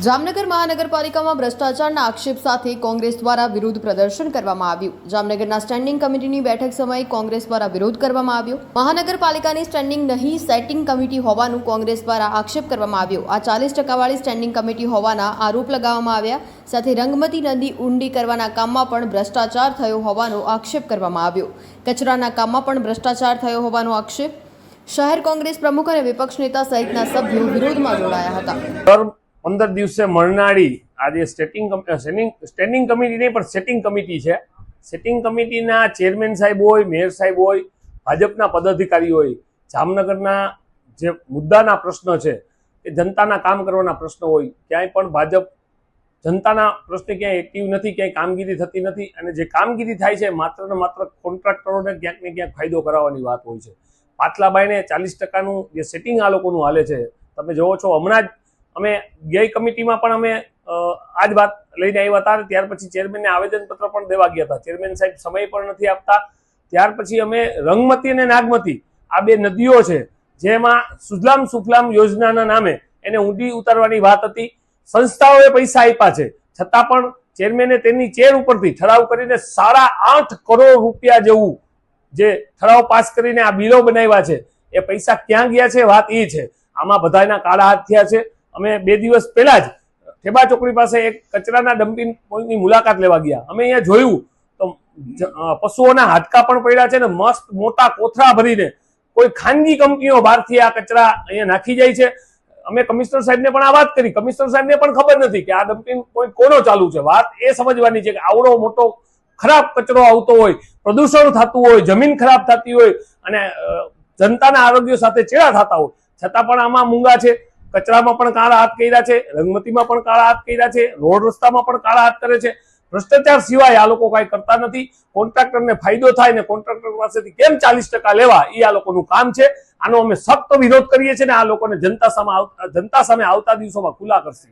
જામનગર મહાનગરપાલિકામાં ભ્રષ્ટાચારના આક્ષેપ સાથે કોંગ્રેસ દ્વારા વિરોધ પ્રદર્શન કરવામાં આવ્યું। જામનગરના સ્ટેન્ડિંગ કમિટીની બેઠક સમયે કોંગ્રેસ દ્વારા વિરોધ કરવામાં આવ્યો। મહાનગરપાલિકાની સ્ટેન્ડિંગ નહીં સેટિંગ કમિટી હોવાનું કોંગ્રેસ દ્વારા આક્ષેપ કરવામાં આવ્યો। આ 40% વાળી સ્ટેન્ડિંગ કમિટી હોવાના આરોપ લગાવવામાં આવ્યા। સાથે રંગમતી નદી ઊંડી કરવાના કામમાં પણ ભ્રષ્ટાચાર થયો હોવાનો આક્ષેપ કરવામાં આવ્યો। કચરાના કામમાં પણ ભ્રષ્ટાચાર થયો હોવાનો આક્ષેપ। શહેર કોંગ્રેસ પ્રમુખ અને વિપક્ષ નેતા સહિતના સભ્યો વિરોધમાં જોડાયા હતા। 15 દિવસે મળનારી આજે સ્ટેન્ડિંગ કમિટી નહીં પણ સેટિંગ કમિટી છે। સેટિંગ કમિટીના ચેરમેન સાહેબ હોય, મેયર સાહેબ હોય, ભાજપના પદાધિકારીઓ હોય, જામનગરના જે મુદ્દાના પ્રશ્ન છે એ જનતાના કામ કરવાના પ્રશ્ન હોય, ક્યાંય પણ ભાજપ જનતાના પ્રશ્ને ક્યાંય એક્ટિવ નથી, ક્યાંય કામગીરી થતી નથી। અને જે કામગીરી થાય છે માત્ર ને માત્ર કોન્ટ્રાક્ટરોને ક્યાંક ને ક્યાંક ફાયદો કરાવવાની વાત હોય છે। પાટલાબાઈને 40%નું જે સેટિંગ આ લોકોનું હાલે છે, તમે જોવો છો। હમણાં જ અમે ગઈ કમિટીમાં પણ અમે આ જ વાત લઈને આવ્યા હતા। ત્યાર પછી ચેરમેનને આવેદનપત્ર પણ દેવા ગયા હતા। ચેરમેન સાહેબ સમય પણ નથી આપતા। ત્યાર પછી અમે રંગમતી અને નાગમતી આ બે નદીઓ છે જેમાં સુજલામ સુફલામ યોજનાના નામે એને ઊંડી ઉતારવાની વાત હતી। સંસ્થાઓએ પૈસા આપ્યા છે છતાં પણ ચેરમેને તેની ચેર ઉપરથી ઠરાવ કરીને 8.5 કરોડ રૂપિયા જેવું જે ઠરાવ પાસ કરીને આ બિલો બનાવ્યા છે એ પૈસા ક્યાં ગયા છે વાત એ છે। આમાં બધાના કાળા હાથ થયા છે। અમે 2 દિવસ પહેલા જ ઠેબા ચોકડી પાસે એક કચરાના ડમ્પિંગ પોઈન્ટની મુલાકાત લેવા ગયા। અમે અહીંયા જોયું તો પશુઓના હાડકા પણ પડ્યા છે ને મસ્ત મોટા કોથળા ભરીને કોઈ ખાનગી કંપનીઓ બહારથી આ કચરા અહીંયા નાખી જાય છે। અમે કમિશનર સાહેબને પણ આ વાત કરી। કમિશનર સાહેબને પણ ખબર નથી કે આ ડમ્પિંગ પોઈન્ટ કોનો ચાલુ છે। વાત એ સમજવાની છે કે આવડો મોટો ખરાબ કચરો આવતો હોય, પ્રદૂષણ થતું હોય, જમીન ખરાબ થતી હોય અને જનતાના આરોગ્ય સાથે ચેડા થતા હોય, છતાં પણ આમાં મૂંગા છે। કચરામાં પણ કાળા હાથ કર્યા છે, રંગમતીમાં પણ કાળા હાથ કર્યા છે, રોડ રસ્તામાં પણ કાળા હાથ કરે છે। ભ્રષ્ટાચાર સિવાય આ લોકો કાંઈ કરતા નથી। કોન્ટ્રાક્ટરને ફાયદો થાય ને કોન્ટ્રાક્ટર પાસેથી કેમ 40% લેવા એ આ લોકોનું કામ છે। આનો અમે સખ્ત વિરોધ કરીએ છીએ ને આ લોકોને જનતા સામે આવતા દિવસોમાં ખુલ્લા કરશે।